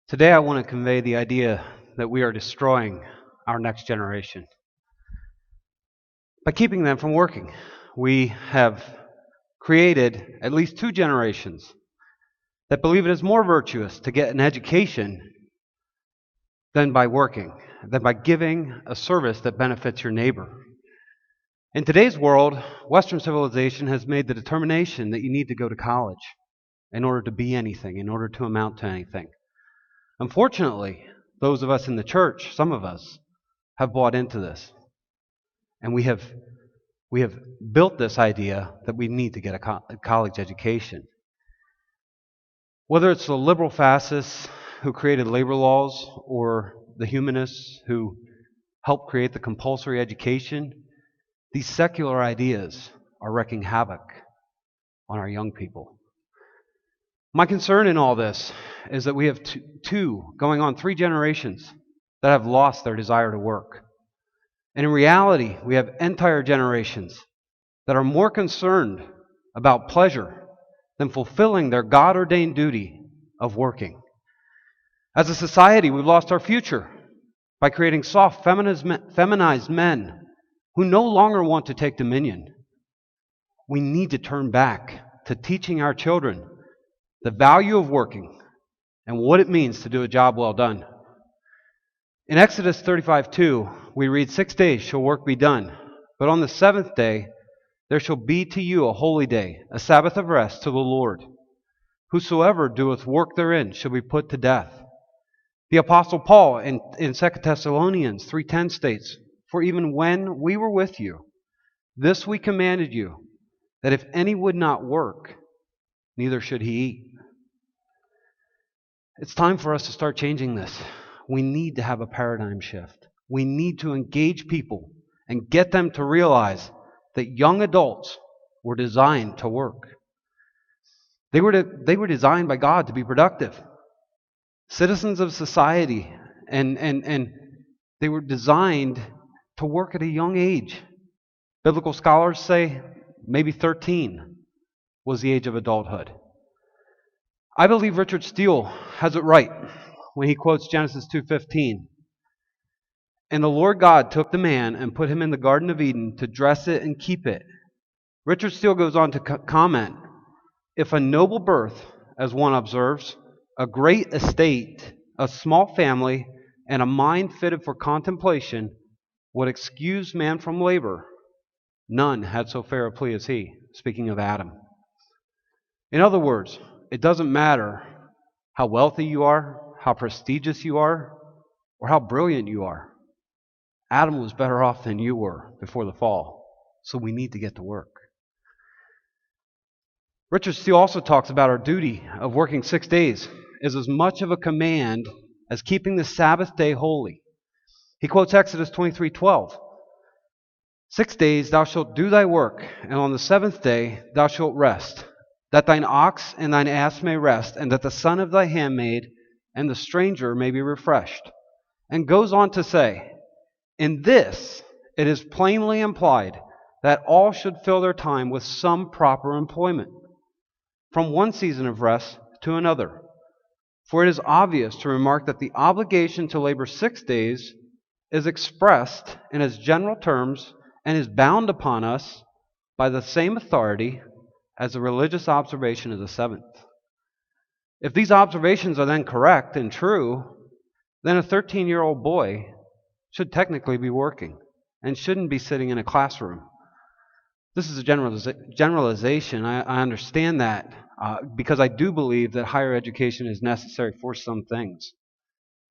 Today I want to convey the idea that we are destroying our next generation by keeping them from working. We have created at least two generations that believe it is more virtuous to get an education than by working, than by giving a service that benefits your neighbor. In today's world, Western civilization has made the determination that you need to go to college in order to be anything, in order to amount to anything. Unfortunately, those of us in the church, some of us, have bought into this. And we have built this idea that we need to get a college education. Whether it's the liberal fascists who created labor laws or the humanists who helped create the compulsory education, these secular ideas are wreaking havoc on our young people. My concern in all this is that we have going on three generations that have lost their desire to work. And in reality, we have entire generations that are more concerned about pleasure than fulfilling their God-ordained duty of working. As a society, we've lost our future by creating soft, feminized men who no longer want to take dominion. We need to turn back to teaching our children the value of working and what it means to do a job well done. In Exodus 35:2, we read, 6 days shall work be done, but on the seventh day there shall be to you a holy day, a Sabbath of rest to the Lord. Whosoever doeth work therein shall be put to death. The Apostle Paul in 2 Thessalonians 3:10 states, for even when we were with you, this we commanded you, that if any would not work, neither should he eat. It's time for us to start changing this. We need to have a paradigm shift. We need to engage people and get them to realize that young adults were designed to work. They were designed by God to be productive, citizens of society, and they were designed to work at a young age. Biblical scholars say maybe 13 was the age of adulthood. I believe Richard Steele has it right when he quotes Genesis 2:15. And the Lord God took the man and put him in the Garden of Eden to dress it and keep it. Richard Steele goes on to comment, if a noble birth, as one observes, a great estate, a small family, and a mind fitted for contemplation would excuse man from labor, none had so fair a plea as he, speaking of Adam. In other words, it doesn't matter how wealthy you are, how prestigious you are, or how brilliant you are. Adam was better off than you were before the fall, so we need to get to work. Richard Steele also talks about our duty of working 6 days is as much of a command as keeping the Sabbath day holy. He quotes Exodus 23:12. 6 days thou shalt do thy work, and on the seventh day thou shalt rest, that thine ox and thine ass may rest, and that the son of thy handmaid and the stranger may be refreshed. And goes on to say, in this it is plainly implied that all should fill their time with some proper employment, from one season of rest to another. For it is obvious to remark that the obligation to labor 6 days is expressed in as general terms and is bound upon us by the same authority as the religious observation of the seventh. If these observations are then correct and true, then a 13-year-old boy should technically be working and shouldn't be sitting in a classroom. This is a generalization. I understand that because I do believe that higher education is necessary for some things.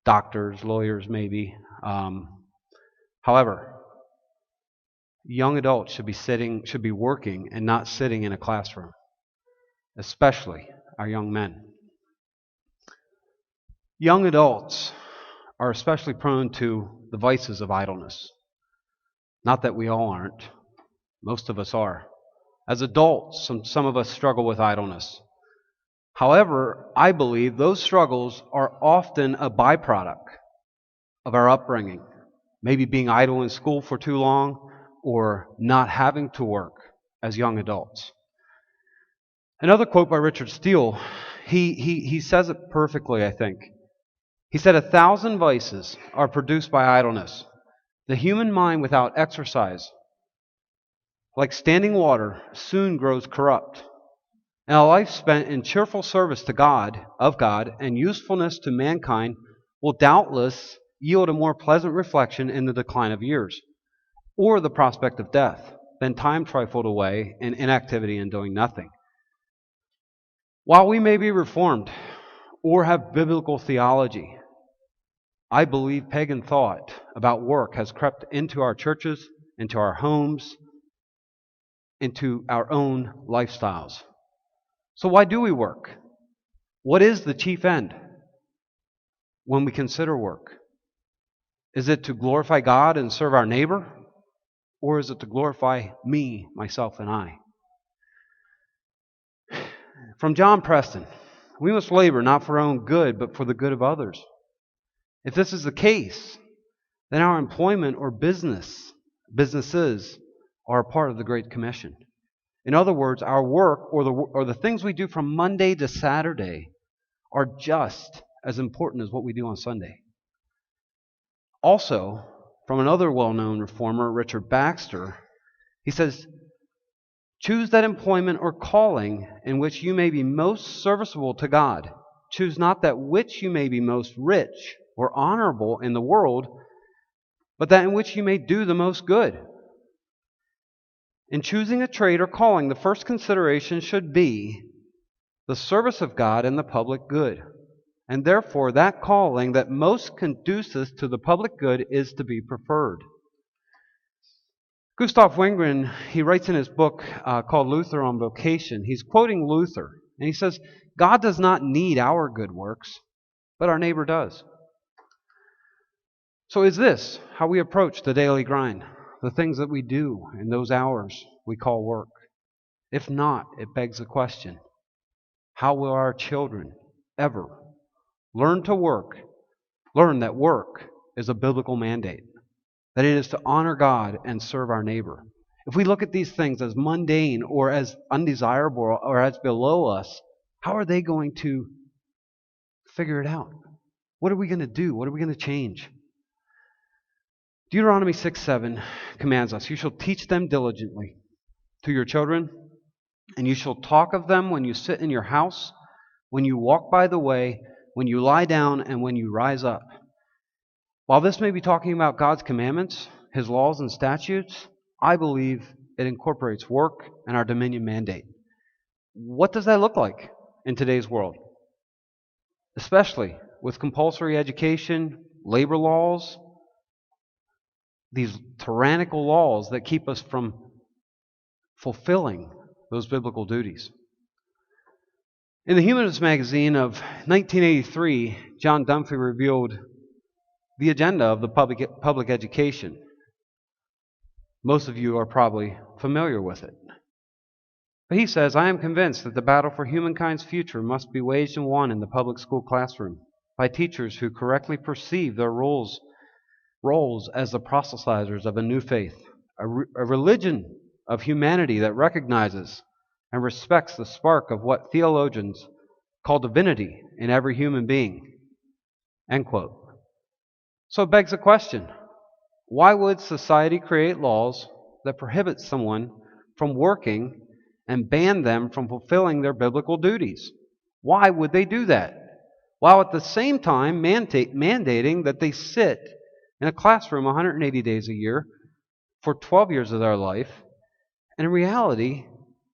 Doctors, lawyers, maybe. However, young adults should be working and not sitting in a classroom, especially our young men. Young adults are especially prone to the vices of idleness. Not that we all aren't. Most of us are. As adults, some of us struggle with idleness. However, I believe those struggles are often a byproduct of our upbringing. Maybe being idle in school for too long or not having to work as young adults. Another quote by Richard Steele, he says it perfectly, I think. He said, 1,000 vices are produced by idleness. The human mind without exercise, like standing water, soon grows corrupt. And a life spent in cheerful service to God, and usefulness to mankind will doubtless yield a more pleasant reflection in the decline of years, or the prospect of death, than time trifled away in inactivity and doing nothing. While we may be reformed or have biblical theology, I believe pagan thought about work has crept into our churches, into our homes, into our own lifestyles. So why do we work? What is the chief end when we consider work? Is it to glorify God and serve our neighbor? Or is it to glorify me, myself, and I? From John Preston, we must labor not for our own good, but for the good of others. If this is the case, then our employment or businesses are a part of the Great Commission. In other words, our work or the things we do from Monday to Saturday are just as important as what we do on Sunday. Also, from another well-known reformer, Richard Baxter, he says, choose that employment or calling in which you may be most serviceable to God. Choose not that which you may be most rich or honorable in the world, but that in which you may do the most good. In choosing a trade or calling, the first consideration should be the service of God and the public good. And therefore, that calling that most conduces to the public good is to be preferred. Gustav Wingren, he writes in his book called Luther on Vocation, he's quoting Luther, and he says, God does not need our good works, but our neighbor does. So is this how we approach the daily grind? The things that we do in those hours we call work? If not, it begs the question, how will our children ever learn that work is a biblical mandate, that it is to honor God and serve our neighbor? If we look at these things as mundane or as undesirable or as below us, how are they going to figure it out? What are we going to do? What are we going to change? Deuteronomy 6:7 commands us, you shall teach them diligently to your children, and you shall talk of them when you sit in your house, when you walk by the way, when you lie down, and when you rise up. While this may be talking about God's commandments, His laws and statutes, I believe it incorporates work and our dominion mandate. What does that look like in today's world? Especially with compulsory education, labor laws, these tyrannical laws that keep us from fulfilling those biblical duties. In the Humanist magazine of 1983, John Dunphy revealed the agenda of the public education. Most of you are probably familiar with it. But he says, I am convinced that the battle for humankind's future must be waged and won in the public school classroom by teachers who correctly perceive their roles as the proselytizers of a new faith, a religion of humanity that recognizes and respects the spark of what theologians call divinity in every human being. End quote. So it begs the question, why would society create laws that prohibit someone from working and ban them from fulfilling their biblical duties? Why would they do that? While at the same time mandating that they sit in a classroom 180 days a year for 12 years of their life. And in reality,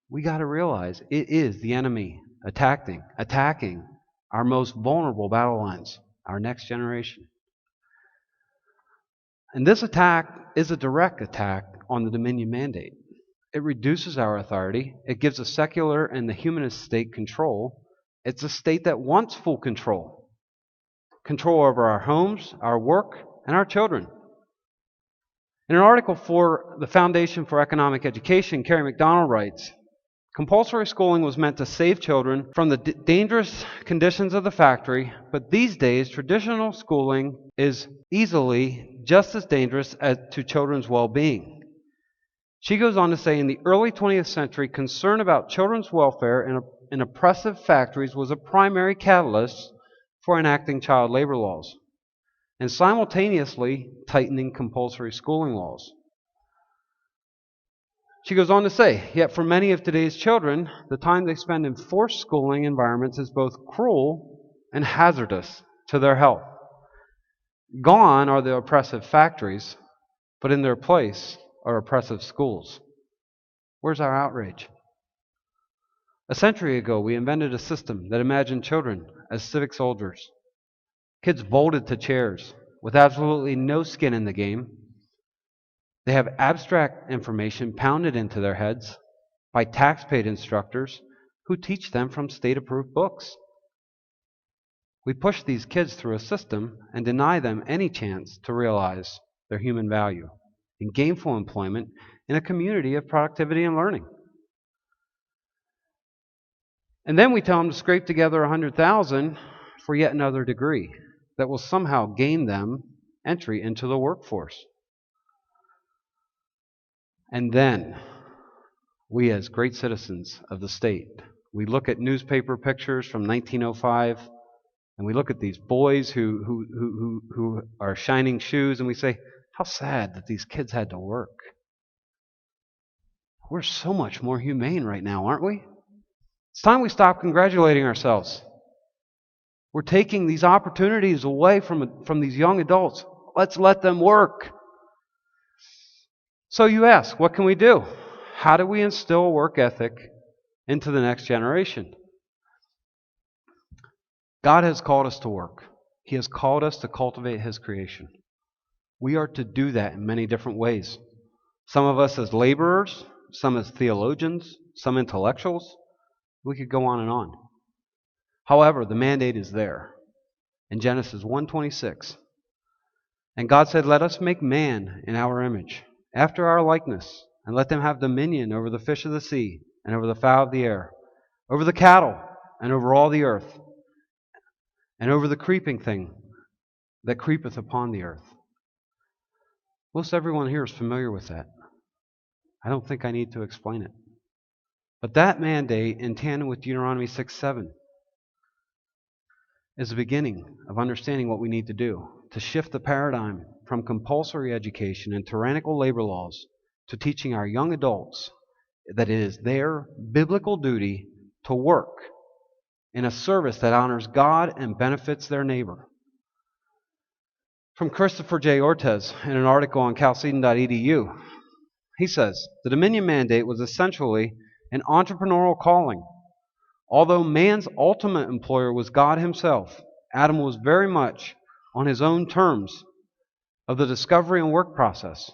we got to realize it is the enemy attacking our most vulnerable battle lines, our next generation. And this attack is a direct attack on the dominion mandate. It reduces our authority. It gives the secular and the humanist state control. It's a state that wants full control. Control over our homes, our work, and our children. In an article for the Foundation for Economic Education, Carrie McDonald writes, compulsory schooling was meant to save children from the dangerous conditions of the factory, but these days traditional schooling is easily just as dangerous to children's well-being. She goes on to say, in the early 20th century, concern about children's welfare in oppressive factories was a primary catalyst for enacting child labor laws and simultaneously tightening compulsory schooling laws. She goes on to say, yet for many of today's children, the time they spend in forced schooling environments is both cruel and hazardous to their health. Gone are the oppressive factories, but in their place are oppressive schools. Where's our outrage? A century ago, we invented a system that imagined children as civic soldiers. Kids bolted to chairs with absolutely no skin in the game. They have abstract information pounded into their heads by tax-paid instructors who teach them from state-approved books. We push these kids through a system and deny them any chance to realize their human value in gainful employment in a community of productivity and learning. And then we tell them to scrape together 100,000 for yet another degree that will somehow gain them entry into the workforce. And then we, as great citizens of the state, we look at newspaper pictures from 1905, and we look at these boys who are shining shoes, and we say, how sad that these kids had to work. We're so much more humane right now, aren't we? It's time we stop congratulating ourselves. We're taking these opportunities away from these young adults. Let's let them work. So you ask, what can we do? How do we instill a work ethic into the next generation? God has called us to work. He has called us to cultivate His creation. We are to do that in many different ways. Some of us as laborers, some as theologians, some intellectuals. We could go on and on. However, the mandate is there. In Genesis 1:26, and God said, let us make man in our image, after our likeness, and let them have dominion over the fish of the sea, and over the fowl of the air, over the cattle, and over all the earth, and over the creeping thing that creepeth upon the earth. Most everyone here is familiar with that. I don't think I need to explain it. But that mandate, in tandem with Deuteronomy 6:7, is the beginning of understanding what we need to do to shift the paradigm from compulsory education and tyrannical labor laws to teaching our young adults that it is their biblical duty to work in a service that honors God and benefits their neighbor. From Christopher J. Ortez in an article on chalcedon.edu, he says, the Dominion Mandate was essentially an entrepreneurial calling. Although man's ultimate employer was God Himself, Adam was very much on his own terms of the discovery and work process.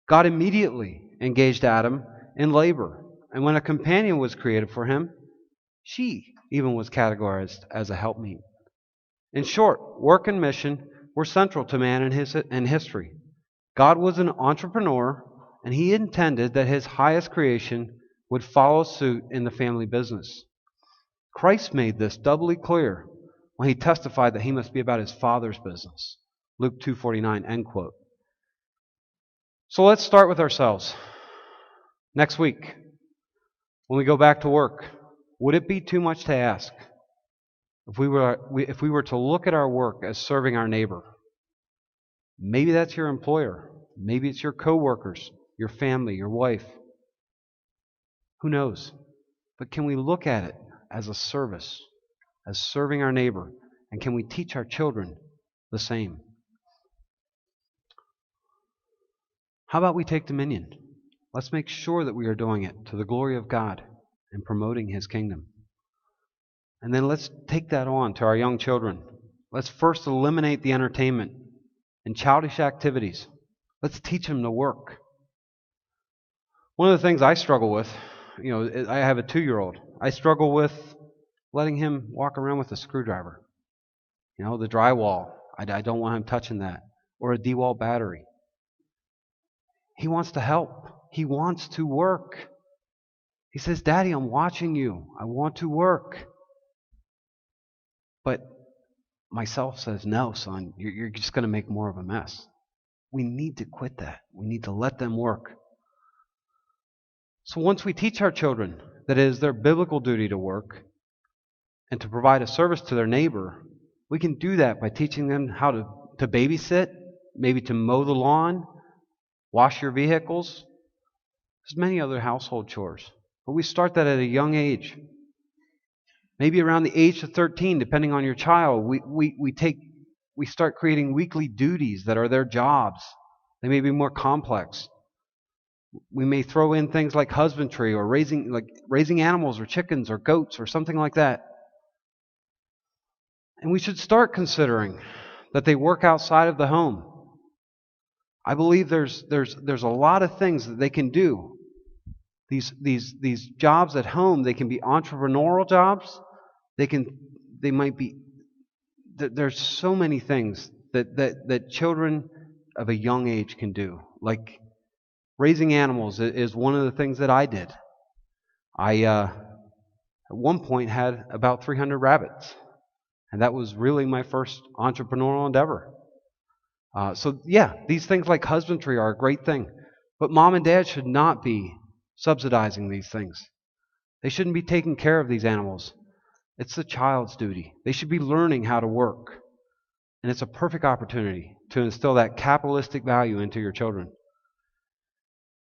God immediately engaged Adam in labor, and when a companion was created for him, she even was categorized as a helpmeet. In short, work and mission were central to man and history. God was an entrepreneur, and He intended that His highest creation would follow suit in the family business. Christ made this doubly clear when He testified that He must be about His Father's business. Luke 2:49, end quote. So let's start with ourselves. Next week, when we go back to work, would it be too much to ask if we were to look at our work as serving our neighbor? Maybe that's your employer. Maybe it's your coworkers, your family, your wife. Who knows? But can we look at it as a service, as serving our neighbor? And can we teach our children the same? How about we take dominion? Let's make sure that we are doing it to the glory of God and promoting His kingdom. And then let's take that on to our young children. Let's first eliminate the entertainment and childish activities. Let's teach them to work. One of the things I struggle with, I have a 2-year-old. I struggle with letting him walk around with a screwdriver. The drywall. I don't want him touching that. Or a D-wall battery. He wants to help. He wants to work. He says, Daddy, I'm watching you. I want to work. But myself says, no, son, you're just going to make more of a mess. We need to quit that. We need to let them work. So once we teach our children that it is their biblical duty to work and to provide a service to their neighbor, We can do that by teaching them how to babysit, maybe to mow the lawn, wash your vehicles. There's many other household chores. But we start that at a young age. Maybe around the age of 13, depending on your child, we start creating weekly duties that are their jobs. They may be more complex. We may throw in things like husbandry or raising animals or chickens or goats or something like that. And we should start considering that they work outside of the home. I believe there's a lot of things that they can do. These jobs at home, they can be entrepreneurial jobs. There's so many things that children of a young age can do. Like raising animals is one of the things that I did. I at one point had about 300 rabbits, and that was really my first entrepreneurial endeavor. So these things like husbandry are a great thing, but mom and dad should not be subsidizing these things. They shouldn't be taking care of these animals. It's the child's duty. They should be learning how to work. And it's a perfect opportunity to instill that capitalistic value into your children.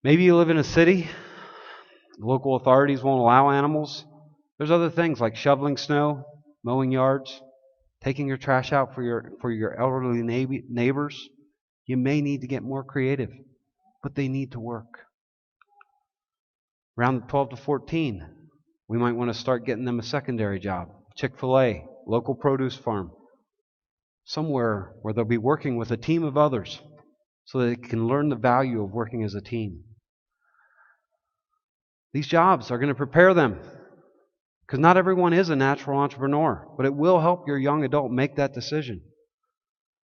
Maybe you live in a city, local authorities won't allow animals. There's other things like shoveling snow, mowing yards, taking your trash out for your elderly neighbors. You may need to get more creative, but they need to work. Around 12 to 14, we might want to start getting them a secondary job. Chick-fil-A, local produce farm. Somewhere where they'll be working with a team of others so that they can learn the value of working as a team. These jobs are going to prepare them because not everyone is a natural entrepreneur, but it will help your young adult make that decision.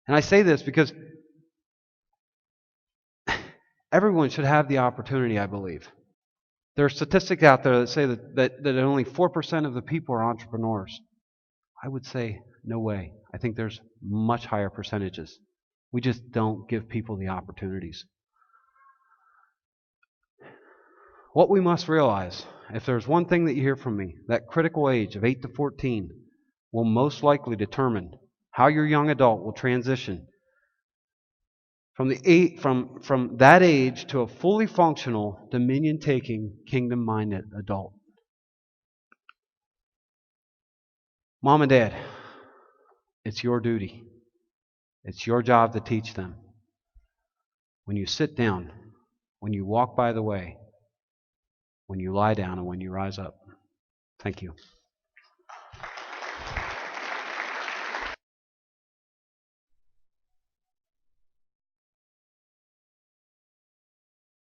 And I say this because everyone should have the opportunity, I believe. There are statistics out there that say that only 4% of the people are entrepreneurs. I would say, no way. I think there's much higher percentages. We just don't give people the opportunities. What we must realize, if there's one thing that you hear from me, that critical age of 8 to 14 will most likely determine how your young adult will transition from that age to a fully functional, dominion-taking, kingdom-minded adult. Mom and Dad, it's your duty. It's your job to teach them. When you sit down, when you walk by the way, when you lie down, and when you rise up. Thank you.